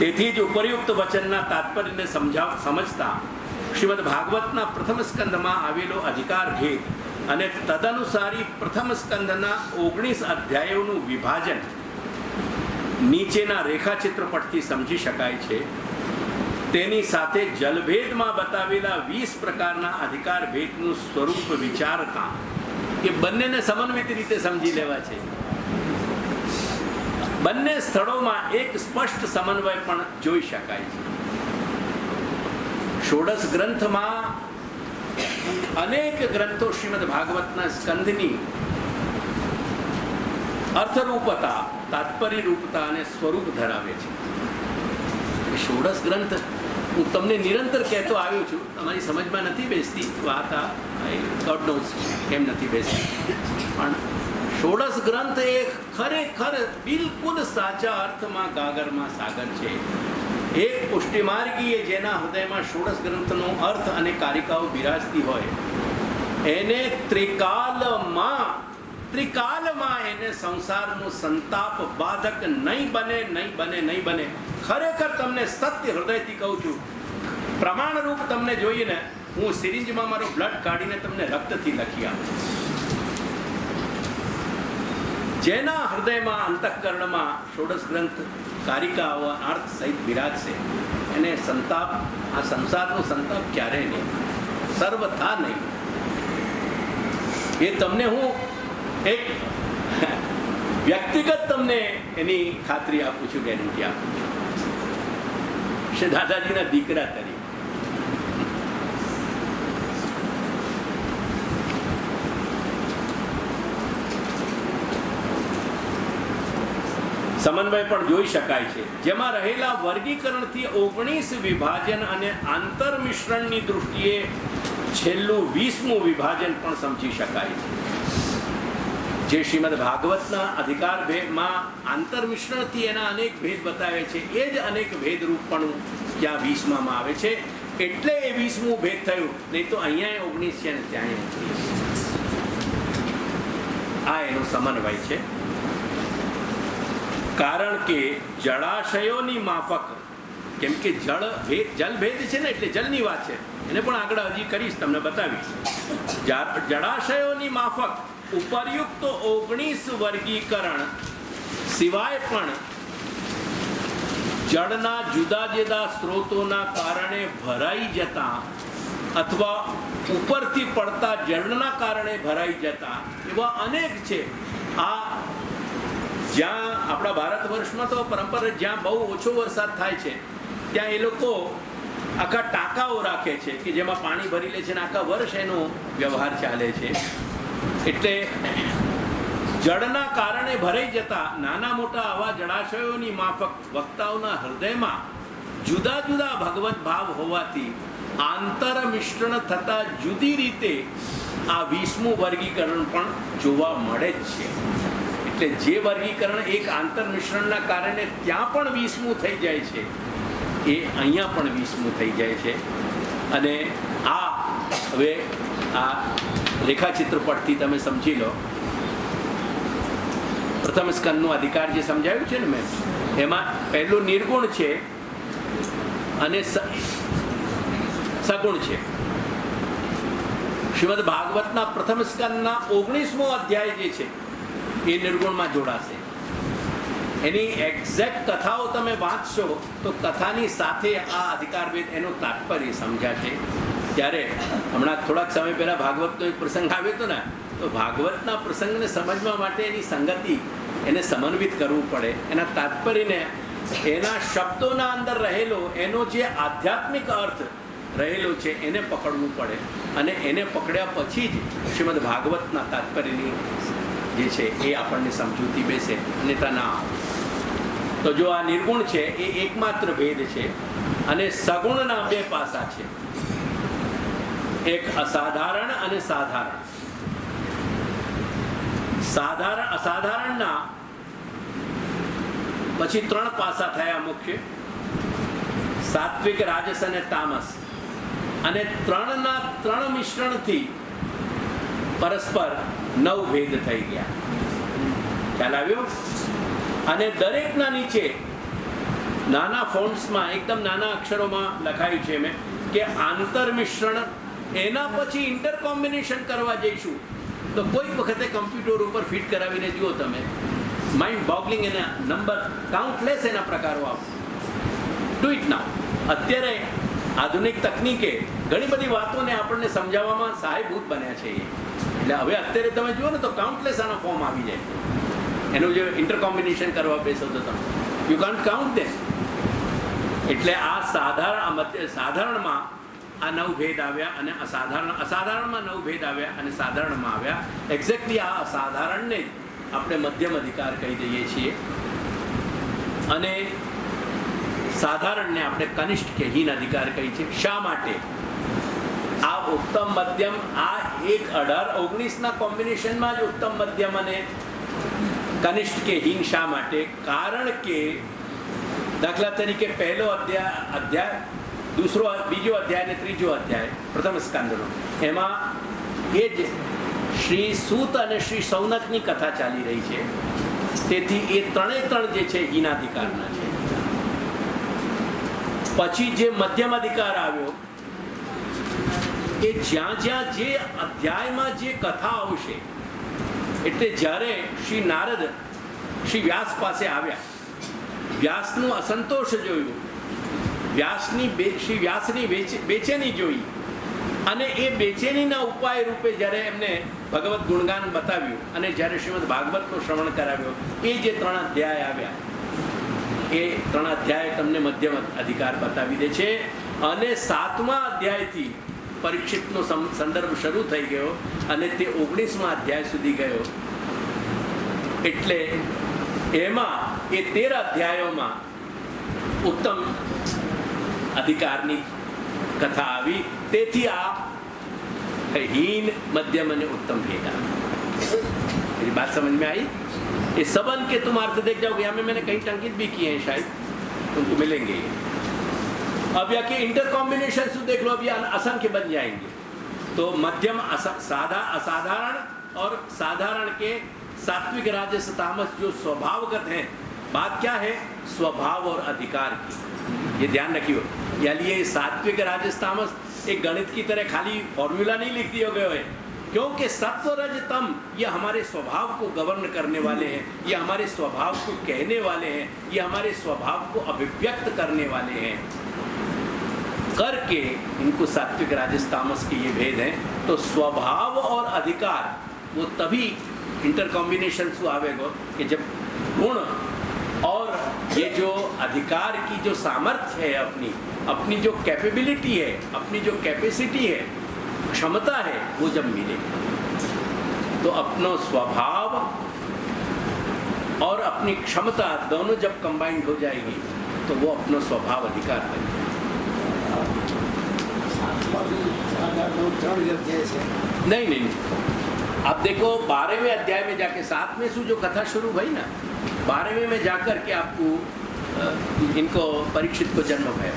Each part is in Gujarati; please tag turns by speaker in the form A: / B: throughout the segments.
A: તેથી જ ઉપરયુક્ત વચનના તાત્પર્યને સમજતા શ્રીમદ ભાગવતના પ્રથમ સ્કંદમાં આવેલો અધિકાર ભેદ અને તદનુસારી પ્રથમ સ્કંદના 19 અધ્યાયોનું વિભાજન નીચેના રેખાચિત્ર પરથી સમજી શકાય છે. તેની સાથે જલભેદમાં બતાવેલા 20 પ્રકારના અધિકાર ભેદનું સ્વરૂપ વિચારતા એ બંનેને સમન્વિત રીતે સમજી લેવા છે. બંને સ્થળોમાં એક સ્પષ્ટ સમન્વય પણ જોઈ શકાય છે. ષોડશ ગ્રંથમાં અનેક ગ્રંથો શ્રીમદ ભાગવતના સ્કંદની અર્થરૂપતા, તાત્પર્ય રૂપતા અને સ્વરૂપ ધરાવે છે. ષોડશ ગ્રંથ હું તમને નિરંતર કહેતો આવ્યો છું, તમારી સમજમાં નથી બેસતી વાત, ગોડ નોઝ કેમ નથી બેસતી, પણ ષોડશ ગ્રંથ એ ખરેખર બિલકુલ સાચા અર્થમાં ગાગરમાં સાગર છે. એક પુષ્ટિમાર્ગીએ જેના હૃદયમાં ષોડશ ગ્રંથનો અર્થ અને કારિકાઓ બિરાજતી હોય એને ત્રિકાલમાં એને સંસારનો સંતાપ બાધક નહીં બને. ખરેખર તમને સત્ય હૃદયથી કહું છું, પ્રમાણરૂપ તમને જોઈએ ને, હું સિરિંજમાં મારું બ્લડ કાઢીને તમને રક્તથી લખી આપું. જેના હૃદયમાં અંતઃકરણમાં ષોડશ ગ્રંથ કારિકાઓ અર્થ સહિત બિરાજશે એને સંતાપ, આ સંસારનો સંતાપ ક્યારેય નહીં, સર્વથા નહીં. એ તમને હું એક વ્યક્તિગત તમને એની ખાતરી આપું છું, ગેરંટી આપું છું, શ્રી દાદાજીના દીકરા તરીકે. સમન્વય પણ જોઈ શકાય છે, જેમાં રહેલા વર્ગીકરણથી 19 વિભાજન અને આંતરમિશ્રણની દૃષ્ટિએ છેલ્લું 20મું વિભાજન પણ સમજી શકાય છે. જે શ્રીમદ ભાગવતના અધિકાર ભેદમાં આંતરમિશ્રણથી એના અનેક ભેદ બતાવે છે, એ જ અનેક ભેદરૂપપણું ત્યાં 20માં આવે છે. એટલે એ 20મું ભેદ થયું, નહીં તો અહીંયા 19 છે ને ત્યાં 19. આ એનો સમન્વય છે. કારણ કે જળાશયોની માફક, કેમ કે જળ ભેદ છે ને, એટલે જલની વાત છે, એને પણ આગળ હજી કરીશ, તમને બતાવીશ. જળાશયોની માફક ઉપરયુક્ત 19 વર્ગીકરણ સિવાય પણ જળના જુદા જુદા સ્ત્રોતોના કારણે ભરાઈ જતા અથવા ઉપરથી પડતા જળના કારણે ભરાઈ જતા એવા અનેક છે. આ જ્યાં આપણા ભારત વર્ષમાં તો પરંપરા, જ્યાં બહુ ઓછો વરસાદ થાય છે ત્યાં એ લોકો આખા ટાંકાઓ રાખે છે કે જેમાં પાણી ભરી લે છે અને આખા વર્ષ એનો વ્યવહાર ચાલે છે. એટલે જળના કારણે ભરાઈ જતા નાના મોટા આવા જળાશયોની માફક વક્તાઓના હૃદયમાં જુદા જુદા ભગવત ભાવ હોવાથી આંતર મિશ્રણ થતા જુદી રીતે આ 20મું વર્ગીકરણ પણ જોવા મળે જ છે. એટલે જે વર્ગીકરણ એક આંતર મિશ્રણના કારણે ત્યાં પણ 20મું થઈ જાય છે, એ અહીંયા પણ 20મું થઈ જાય છે. અને આ હવે આ રેખાચિત્ર પરથી તમે સમજી લો. પ્રથમ સ્કંદનું અધિકાર જે સમજાવ્યું છે ને મેં, એમાં પહેલું નિર્ગુણ છે અને સગુણ છે. શ્રીમદ ભાગવતના પ્રથમ સ્કંદના 19મો અધ્યાય જે છે એ નિર્ગુણમાં જોડાશે. એની એક્ઝેક્ટ કથાઓ તમે વાંચશો તો કથાની સાથે આ અધિકારભેદ એનો તાત્પર્ય સમજાશે. ત્યારે હમણાં થોડાક સમય પહેલા ભાગવતનો એક પ્રસંગ આવ્યો હતો ને, તો ભાગવતના પ્રસંગને સમજવા માટે એની સંગતિ, એને સમન્વિત કરવું પડે, એના તાત્પર્યને, એના શબ્દોના અંદર રહેલો એનો જે આધ્યાત્મિક અર્થ રહેલો છે એને પકડવું પડે. અને એને પકડ્યા પછી જ શ્રીમદ ભાગવતના તાત્પર્યની જે છે એ આપણને સમજૂતી બેસે, અન્યથા ના આવે. તો જો આ નિર્ગુણ છે એ એકમાત્ર ભેદ છે અને સગુણના 2 પાસા છે, એક અસાધારણ અને સાધારણ. અસાધારણના પછી 3 પાસા થયા મુખ્ય: સાત્વિક, રાજસ અને તામસ. અને 3ના 3 મિશ્રણથી પરસ્પર 9 ભેદ થઈ ગયા. ખ્યાલ આવ્યો? અને દરેકના નીચે નાના ફોન્ટ્સમાં એકદમ નાના અક્ષરોમાં લખાયું છે મેં કે આંતર મિશ્રણ, એના પછી ઇન્ટર કોમ્બિનેશન કરવા જઈશું તો કોઈક વખતે કમ્પ્યુટર ઉપર ફિટ કરાવીને જુઓ તમે, માઇન્ડ બોગલિંગ એના નંબર કાઉન્ટલેસ એના પ્રકારો આપો. ડુ ઇટ નાઉ. અત્યારે આધુનિક તકનીકે ઘણી બધી વાતોને આપણને સમજાવવામાં સહાયભૂત બન્યા છે. એટલે હવે અત્યારે તમે જુઓ ને તો કાઉન્ટલેસ આનો ફોર્મ આવી જાય. એનું જે ઇન્ટર કોમ્બિનેશન કરવા બેસો તો તમે યુ કાન્ટ કાઉન્ટ ધેમ. એટલે આ સાધારણમાં આ 9 ભેદ આવ્યા અને અસાધારણમાં 9 ભેદ આવ્યા અને સાધારણમાં આવ્યા. એક્ઝેક્ટલી આ અસાધારણને આપણે મધ્યમ અધિકાર કહી દઈએ છીએ અને સાધારણને આપણે કનિષ્ઠ કે હીન અધિકાર કહી છે. શા માટે? આ ઉત્તમ મધ્યમ આ 18-19ના કોમ્બિનેશનમાં જ ઉત્તમ મધ્યમ અને કનિષ્ઠ કે હીન શા માટે? કારણ કે દાખલા તરીકે પહેલો અધ્યાય, બીજો અધ્યાય અને ત્રીજો અધ્યાય પ્રથમ સ્કંદનો, એમાં એ જ શ્રી સૂત અને શ્રી સૌનકની કથા ચાલી રહી છે. તેથી એ ત્રણે જે છે હીનાધિકારના છે. પછી જે મધ્યમ અધિકાર આવ્યો એ જ્યાં જે અધ્યાયમાં જે કથા આવશે, એટલે જ્યારે શ્રી નારદ શ્રી વ્યાસ પાસે આવ્યા, વ્યાસનું અસંતોષ જોયું, શ્રી વ્યાસની બેચેની જોઈ અને એ બેચેનીના ઉપાય રૂપે જ્યારે એમને ભગવત ગુણગાન બતાવ્યું અને જ્યારે શ્રીમદ ભાગવતનું શ્રવણ કરાવ્યો, એ જે 3 અધ્યાય આવ્યા, એ 3 અધ્યાય તમને મધ્યમ અધિકાર બતાવી દે છે. અને 7મા અધ્યાયથી પરીક્ષિતનો સંદર્ભ શરૂ થઈ ગયો અને તે 19મા અધ્યાય સુધી ગયો. એટલે એમાં એ 13 અધ્યાયોમાં ઉત્તમ અધિકારની કથા આવી. તેથી આ हीन मध्यम અને उत्तम भेद आ. मेरी बात समझ में आई? ये सबन के तुम अर्थ देख जाओगे. यहाँ में मैंने कई टंकित भी किए हैं, शायद तुमको मिलेंगे. अब यहाँ के इंटर कॉम्बिनेशन देख लो, अब ये असंख्य बन जाएंगे. तो मध्यम असाधारण और साधारण के सात्विक राजस तामस जो स्वभावगत हैं. बात क्या है? स्वभाव और अधिकार की. ये ध्यान रखिए. यानी ये सात्विक राजस तामस एक गणित की तरह खाली फॉर्मूला नहीं लिख दिया गया है, क्योंकि सत्व रज तम ये हमारे स्वभाव को गवर्न करने वाले हैं, ये हमारे स्वभाव को कहने वाले हैं, ये हमारे स्वभाव को अभिव्यक्त करने वाले हैं. करके इनको सात्विक राजस तामस के ये भेद हैं. तो स्वभाव और अधिकार वो तभी इंटर कॉम्बिनेशन से आवेगा कि जब गुण और ये जो अधिकार की जो सामर्थ्य है, अपनी जो कैपेबिलिटी है, अपनी जो कैपेसिटी है, क्षमता है, वो जब मिले तो अपना स्वभाव और अपनी क्षमता दोनों जब कंबाइंड हो जाएगी तो वो अपना स्वभाव अधिकार बन जाएगा. नहीं. आप देखो 12वें अध्याय में जाके 7वें से जो कथा शुरू हुई ना, 12वें में जाकर के आपको इनको परीक्षित को जन्म भया.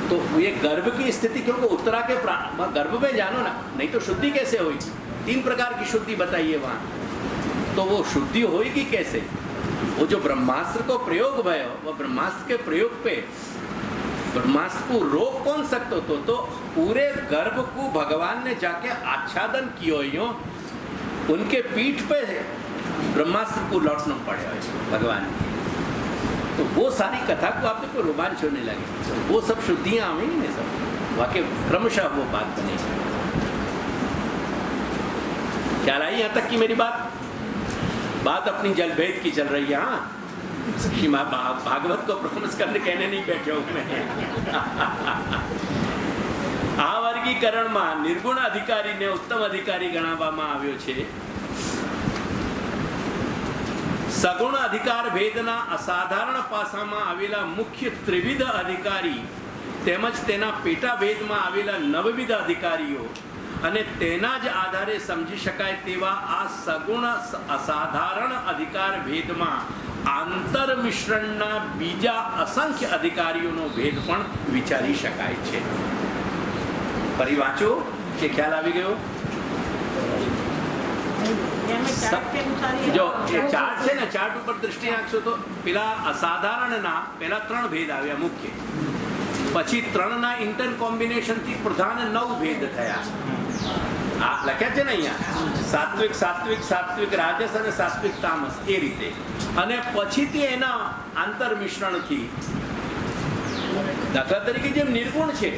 A: तो ये गर्भ की स्थिति, क्योंकि उत्तरा के गर्भ में जानो ना, नहीं तो शुद्धि कैसे होगी? 3 प्रकार की शुद्धि बताइए वहाँ. तो वो शुद्धि होगी कैसे? वो जो ब्रह्मास्त्र को प्रयोग भयो, वो ब्रह्मास्त्र के प्रयोग पे ब्रह्मास्त्र को रोक कौन सकते हो? तो पूरे गर्भ को भगवान ने जाके आच्छादन कियो यो, उनके पीठ पे ब्रह्मास्त्र को लौटना पड़े भगवान की. तो वो सारी कथा को आप देखो रोमांच होने लगे. वो सब शुद्धियाँ आवेंगी ना, सब वाकई क्रमशः वो बात बनेगी. ख्याल आई यहाँ तक की मेरी बात अपनी जलभेद की चल रही है. हाँ, भागवत को प्रथम स्कंद कहने नहीं बैठे हूँ मैं. આ વર્ગીકરણમાં નિર્ગુણ અધિકારીને ઉત્તમ અધિકારી ગણાવવામાં આવ્યો છે. સગુણ અધિકાર ભેદના અસાધારણ પાસામાં આવેલા મુખ્ય ત્રિવિધ અધિકારી તેમજ તેના પેટા ભેદમાં આવેલા નવવિધ અધિકારીઓ અને તેના જ આધારે સમજી શકાય તેવા આ સગુણ અસાધારણ અધિકાર ભેદમાં આંતર મિશ્રણના બીજા અસંખ્ય અધિકારીઓનો ભેદ પણ વિચારી શકાય છે. ફરી વાંચો કે ખ્યાલ આવી ગયો?
B: ચાર્ટ કે અનુસાર
A: જો એ ચાર્ટ છે ને, ચાર્ટ ઉપર દ્રષ્ટિ નાખશો તો પેલા અસાધારણના પેલા 3 ભેદ આવ્યા મુખ્ય, પછી 3ના ઇન્ટર કોમ્બિનેશનથી પ્રધાન 9 ભેદ થયા. આ લખ્યા છે ને અહીંયા, સાત્વિક સાત્વિક સાત્વિક રાજસ અને સાત્વિક તામસ, એ રીતે. અને પછીથી એના આંતર મિશ્રણથી, દાખલા તરીકે જેમ નિર્ગુણ છે,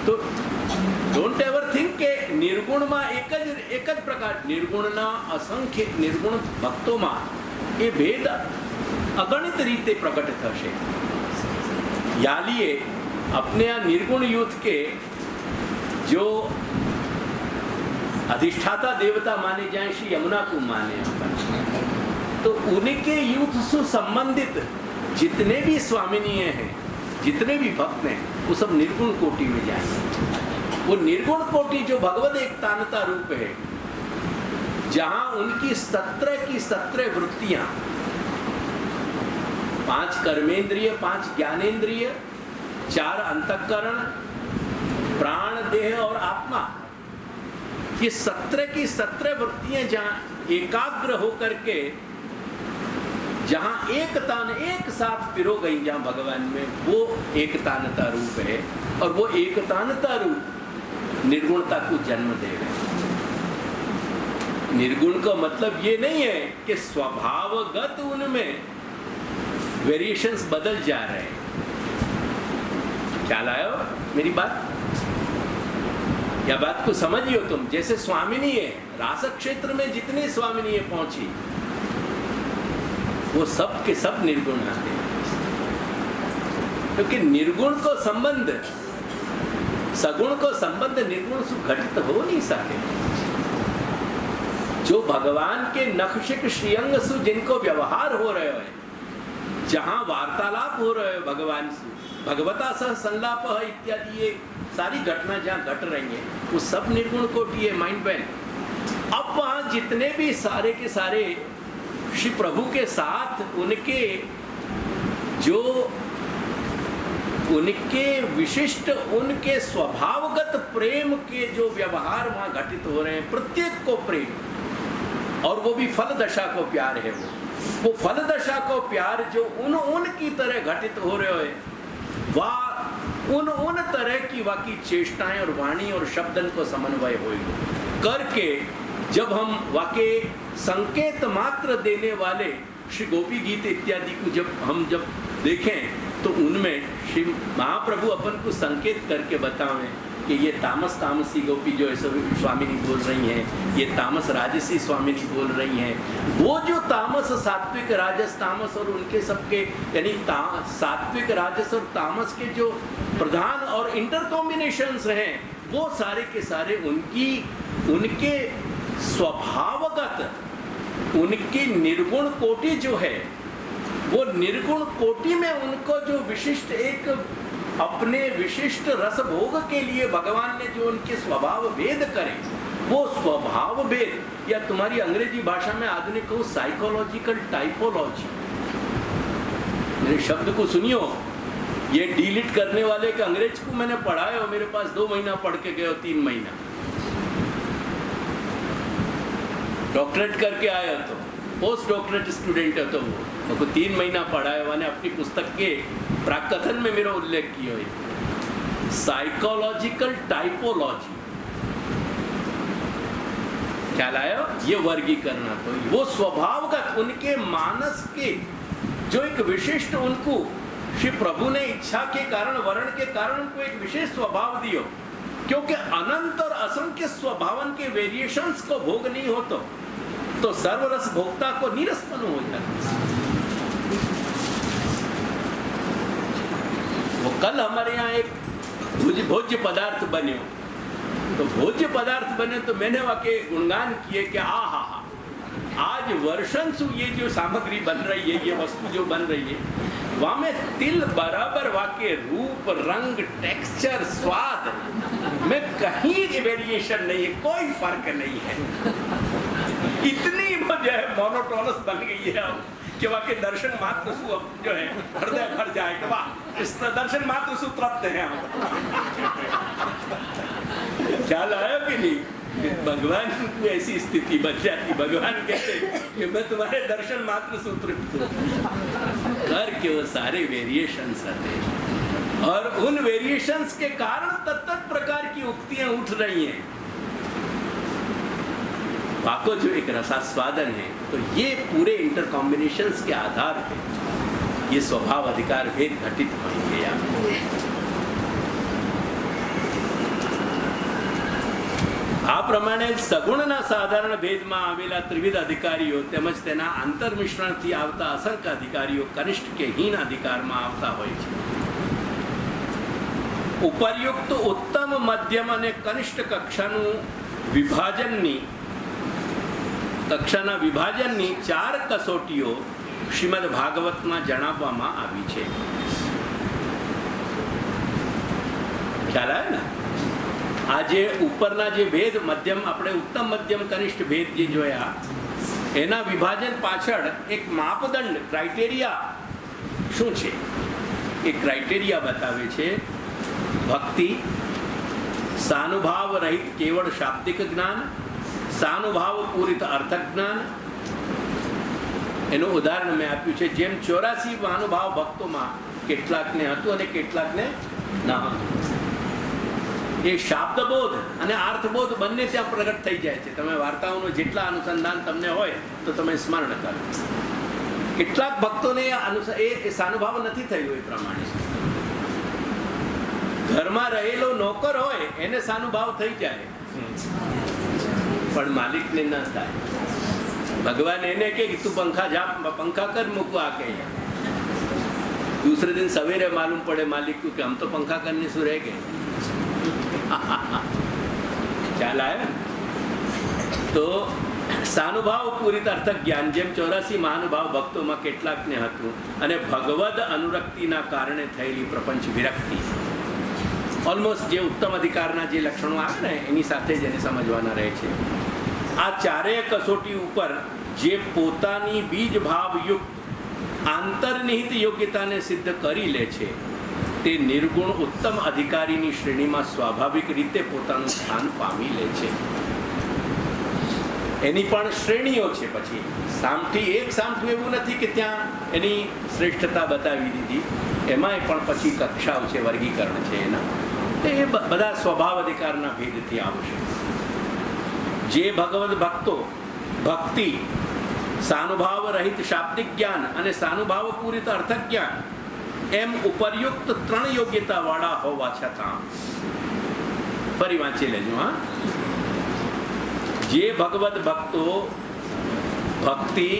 A: તો ડોન્ટ એવર થિંક કે નિર્ગુણમાં એક જ પ્રકાર, નિર્ગુણના અસંખ્ય નિર્ગુણ ભક્તોમાં એ ભેદ અગણિત રીતે પ્રગટ થશે. यालिए अपने यहाँ निर्गुण युद्ध के जो अधिष्ठाता देवता माने जाए श्री यमुना को माने, तो उनके युद्ध से संबंधित जितने भी स्वामिनीय हैं, जितने भी भक्त हैं, वो सब निर्गुण कोटि में जाएंगे. वो निर्गुण कोटि जो भगवद एकतानता रूप है, जहाँ उनकी 17 की 17 वृत्तियां, 5 कर्मेंद्रिय, 5 ज्ञानेन्द्रिय, 4 अंतःकरण, प्राण, देह और आत्मा, ये 17 की 17 वृत्तियां जहाँ एकाग्र होकर के, जहाँ एकतान एक साथ पिरो गई जहाँ भगवान में, वो एकतानता रूप है. और वो एकतानता रूप निर्गुणता को जन्म दे रहे. निर्गुण का मतलब ये नहीं है कि स्वभावगत उनमें वेरिएशंस बदल जा रहे हैं. ख्याल आया मेरी बात? या बात को समझियो तुम. जैसे स्वामिनी है, रास क्षेत्र में जितने स्वामिनी पहुंची, वो सब के सब निर्गुण आते हैं. क्योंकि निर्गुण को संबंध, सगुण को संबंध निर्गुण से घटित हो नहीं सके. जो भगवान के नखशिक श्रीअंग से जिनको व्यवहार हो रहे हो, जहाँ वार्तालाप हो रहे हो भगवान से, भगवता सह संलाप इत्यादि, ये सारी घटना जहाँ घट रही है, वो सब निर्गुण कोटि है. Mind ban. अब वहाँ जितने भी सारे के सारे श्री प्रभु के साथ उनके जो उनके विशिष्ट, उनके स्वभावगत प्रेम के जो व्यवहार वहाँ घटित हो रहे हैं, प्रत्येक को प्रेम, और वो भी फल दशा को प्यार है. वो फल दशा को प्यार जो उनकी तरह घटित हो रहे हो, वह उन तरह की वाकी चेष्टाएं और वाणी और शब्दन को समन्वय हो करके, जब हम वाके संकेत मात्र देने वाले श्री गोपी गीत इत्यादि को जब देखें, तो उनमें श्री महाप्रभु अपन को संकेत करके बतावें कि ये तामस तामसी गोपी जो है स्वामिनी बोल रही हैं, ये तामस राजसी स्वामिनी बोल रही हैं. वो जो तामस, सात्विक, राजस, तामस और उनके सबके, यानी सात्विक, राजस और तामस के जो प्रधान और इंटर कॉम्बिनेशंस हैं, वो सारे के सारे उनके स्वभावगत, उनकी निर्गुण कोटि जो है, वो निर्गुण कोटि में उनको जो विशिष्ट एक अपने विशिष्ट रस भोग के लिए भगवान ने जो उनके स्वभाव भेद करे, वो स्वभाव भेद, या तुम्हारी अंग्रेजी भाषा में आधुनिक कहूँ साइकोलॉजिकल टाइपोलॉजी. मेरे शब्द को सुनियो, ये डिलीट करने वाले के अंग्रेज को मैंने पढ़ाया हो, मेरे पास 2 महीना पढ़ के गए, 3 महीना डॉक्टरेट करके आया, तो पोस्ट डॉक्टरेट स्टूडेंट है, तो वो 3 महीना पढ़ाया. मैंने अपनी पुस्तक के प्राकथन में मेरा उल्लेख किया है, साइकोलॉजिकल टाइपोलॉजी. क्या लाया? ये वर्गीकरण. तो वो स्वभावगत उनके मानस के जो एक विशिष्ट, उनको श्री प्रभु ने इच्छा के कारण, वर्ण के कारण उनको एक विशेष स्वभाव दियो, क्योंकि अनंत और असंख्य स्वभावन के वेरिएशंस को भोग नहीं हो तो सर्वरस भोक्ता को निरसन हो जाता. वो कल हमारे यहाँ एक भोज्य पदार्थ बने, तो भोज्य पदार्थ बने तो मैंने वाके गुणगान किए कि आहा, आज वर्षन से ये जो सामग्री बन रही है, ये वस्तु जो बन रही है, वहाँ में तिल बराबर वाके रूप, रंग, टेक्सचर, स्वाद में कहीं वेरिएशन नहीं है, कोई फर्क नहीं है. इतनी जो है मोनोटोनस बन गई है कि वाके दर्शन मात्र सु जो है हृदय भर जाए कि वाह, इस दर्शन मात्र सु तृप्त है. ख्याल आया कि नहीं? भगवान को ऐसी स्थिति बन जाती, भगवान कहते कि मैं तुम्हारे दर्शन मात्र से तृप्त हूँ। घर के वो सारे वेरिएशंस आते हैं और उन वेरिएशंस के कारण तत्त प्रकार की उक्तियां उठ रही हैं। वाको जो एक रसास्वादन है, तो ये पूरे इंटर कॉम्बिनेशंस के आधार पे ये स्वभाव अधिकार भेद घटित होंगे। આ પ્રમાણે સગુણના સાધારણ ભેદમાં આવેલા ત્રિવિધ અધિકારીઓ તેમજ તેના આંતરમિશ્રણથી આવતા અસંખ્ય અધિકારીઓ કનિષ્ઠ કે હીન અધિકારમાં આવતા હોય છે. ઉપરયુક્ત ઉત્તમ મધ્યમ અને કનિષ્ઠ કક્ષાના વિભાજનની 4 કસોટીઓ શ્રીમદ ભાગવતમાં જણાવવામાં આવી છે. ખ્યાલ આવે ને? આજે ઉપરના જે ભેદ મધ્યમ, આપણે ઉત્તમ મધ્યમ કનિષ્ઠ ભેદ જે જોયા, એના વિભાજન પાછળ એક માપદંડ, ક્રાઇટેરિયા શું છે? એ ક્રાઇટેરિયા બતાવે છે ભક્તિ, સાનુભાવ રહિત કેવળ શાબ્દિક જ્ઞાન, સાનુભાવ પૂરિત અર્થક જ્ઞાન. એનું ઉદાહરણ મેં આપ્યું છે, જેમ 84 મહાનુભાવ ભક્તોમાં કેટલાકને હતું અને કેટલાકને ન હતું. એ શાબ્દબોધ અને અર્થબોધ બંને ત્યાં પ્રગટ થઈ જાય છે. તમે વાર્તાઓનો જેટલા અનુસંધાન તમને હોય તો તમે સ્મરણ કરો. કેટલાક ભક્તોને એ સાનુભાવ નથી થયું. એ પ્રમાણે ઘરમાં રહેલો નોકર હોય એને સાનુભાવ થઈ જાય, પણ માલિકને ન થાય. ભગવાન એને કે તું पंखा कर મૂકવા કે दूसरे दिन सवेरे मालूम पड़े मालिक को कि हम तो पंखा करने से रह गए. ખ્યાલ આવ્યો? તો સાનુભાવ પૂરિત અર્થક જ્ઞાન, જેમ 84 મહાનુભાવ ભક્તોમાં કેટલાકને હતું, અને ભગવદ અનુરક્તિના કારણે થયેલી પ્રપંચ વિરક્તિ, ઓલમોસ્ટ જે ઉત્તમ અધિકારના જે લક્ષણો આવે ને એની સાથે જ એને સમજવાના રહે છે. આ ચારેય કસોટી ઉપર જે પોતાની બીજ ભાવયુક્ત આંતરનિહિત યોગ્યતાને સિદ્ધ કરી લે છે, તે નિર્ગુણ ઉત્તમ અધિકારીની શ્રેણીમાં સ્વાભાવિક રીતે પોતાનું સ્થાન પામી લે છે. એની પણ શ્રેણીઓ છે. પછી એક સામઠું એવું નથી કે ત્યાં એની શ્રેષ્ઠતા બતાવી દીધી, એમાંય પણ પછી કક્ષાઓ છે, વર્ગીકરણ છે એના. એ બધા સ્વભાવ અધિકારના ભેદથી આવશે. જે ભગવદ ભક્તો ભક્તિ, સાનુભાવ રહિત શાબ્દિક જ્ઞાન અને સાનુભાવ પૂરિત અર્થક જ્ઞાન એમ ઉપરયુક્ત 3 યોગ્યતા વાળા હોવા છતાં, ફરી વાંચી લેજો. હા, જે ભગવદ ભક્તો ભક્તિ,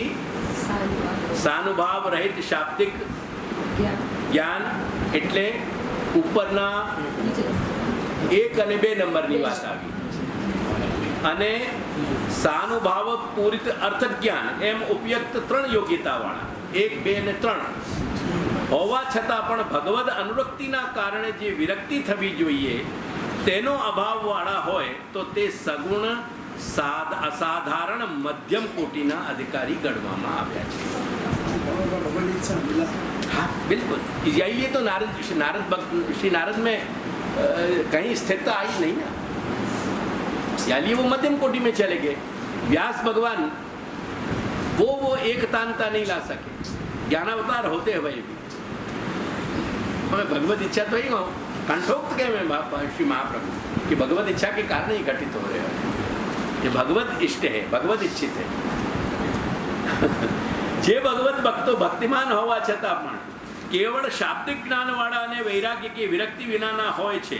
A: સાનુભાવ રહિત શાબ્દિક જ્ઞાન એટલે ઉપરના 1 અને 2 નંબરની વાત આવી, અને સાનુભાવ પૂરિત અર્થક જ્ઞાન એમ ઉપયુક્ત 3 યોગ્યતા વાળા 1, 2 અને 3 હોવા છતાં પણ ભગવદ અનુરક્તિના કારણે જે વિરક્તિ થવી જોઈએ તેનો અભાવ વાળા હોય તો તે સગુણ અસાધારણ મધ્યમ કોટીના અધિકારી ગણવામાં આવ્યા છે. हाँ बिल्कुल, ये तो श्री नारद में कहीं स्थिरता आई नहीं ना, यानी वो मध्यम कोटि में चले गए. व्यास भगवान वो एकतांता नहीं ला सके. ज्ञानावतार होते हुए भी हमें भगवत इच्छा तो ही कंठोक्त के में श्री महाप्रभु कि भगवत इच्छा के कारण ही घटित हो रहे हैं. ये भगवत इष्ट है, भगवत इच्छित है. જે ભગવત ભક્તો ભક્તિમાન હોવા છતાં પણ કેવળ શાબ્દિક જ્ઞાનવાળા અને વૈરાગ્ય કે વિરક્તિ વિનાના હોય છે,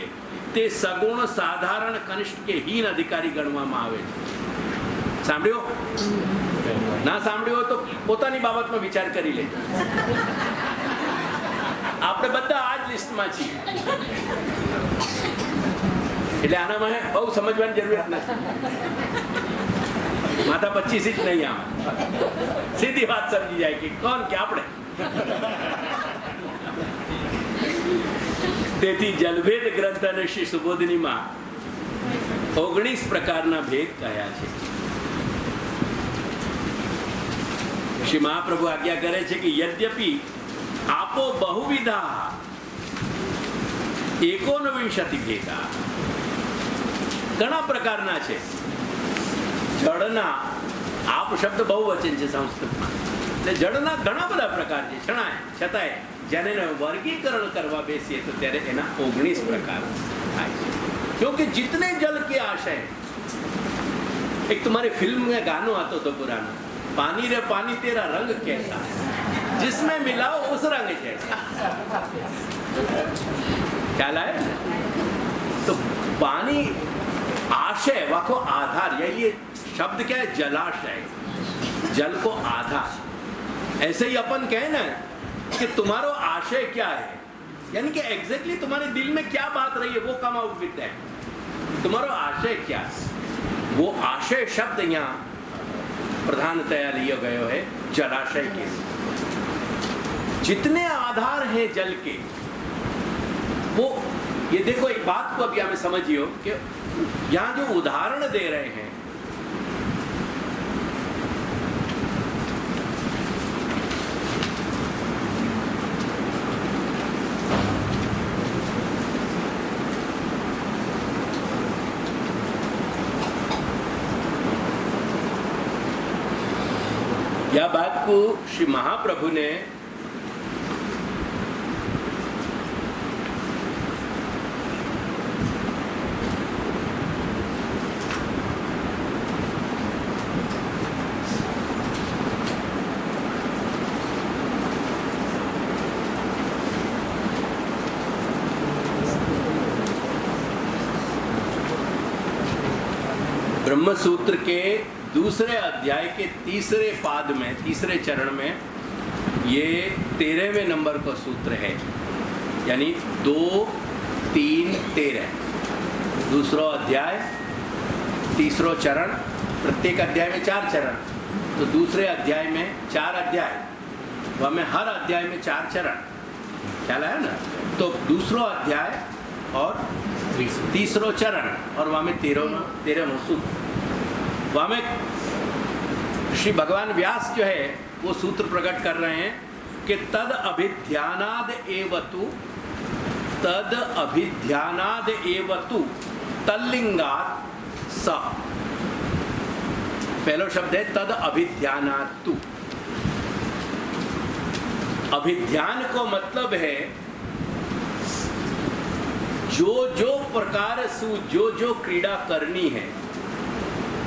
A: તે સગુણ સાધારણ કનિષ્ઠ કે હીન અધિકારી ગણવામાં આવે છે. સાંભળ્યો? ના સાંભળ્યો તો પોતાની બાબતમાં વિચાર કરી લેજો. આપણે બધા આ જ લિસ્ટમાં છીએ, એટલે આનામાં બહુ સમજવાની જરૂરિયાત નથી. માથા 25 જ નહીં, આમ સીધી વાત સમજી જાય કે કોણ કે આપણે. તેથી જલભેદ ગ્રંથ અને શ્રી સુબોધનીમાં 19 પ્રકારના ભેદ કયા છે. શ્રી મહાપ્રભુ આજ્ઞા કરે છે કે યદ્યપિ આપો બહુવિધા 19 ભેદા, ઘણા પ્રકારના છે. જળના આપ શબ્દ બહુવચન છે સંસ્કૃતમાં, એટલે જળના ઘણા બધા પ્રકાર છે. છતાંય જ્યારે એને વર્ગીકરણ કરવા બેસીએ તો ત્યારે એના 19 પ્રકાર થાય છે. क्योंकि जितने जल के आशय, एक तुम्हारी फिल्म में गाना आता तो पुराना, पानी रे पानी तेरा रंग कैसा, जिसमें मिलाओ उस रंग जैसा. ख्याल आया? तो पानी आशय वाको आधार, ये शब्द क्या है? जलाशय, जल को आधार. ऐसे ही अपन कहे ना कि तुम्हारा आशय क्या है, यानी कि एग्जैक्टली तुम्हारे दिल में क्या बात रही है वो कम आउट विद दैट. तुम्हारा आशय क्या है, वो आशय शब्द यहाँ प्रधानतया लिया गया है जलाशय के. जितने आधार हैं जल के, वो ये देखो, एक बात को अभी हमें समझियो कि यहाँ जो उदाहरण दे रहे हैं, यह बात को श्री महाप्रभु ने ब्रह्म सूत्र के दूसरे अध्याय के तीसरे पाद में, तीसरे चरण में, ये 13वें नंबर का सूत्र है, यानी 2, 3, 13. दूसरा अध्याय, तीसरा चरण. प्रत्येक अध्याय में 4 चरण, तो दूसरे अध्याय में 4 अध्याय, वह में हर अध्याय में 4 चरण. ख्याल है ना? तो दूसरा अध्याय और तीसरा चरण, और वहाँ में 13वां सूत्र. वहाँ में श्री भगवान व्यास जो है वो सूत्र प्रकट कर रहे हैं कि तद अभिध्यानाद एवतु, तद अभिध्यानाद एवतु तल्लिंगात स. पहला शब्द है तद अभिध्यानातु. अभिध्यान को मतलब है जो जो प्रकार से जो जो क्रीड़ा करनी है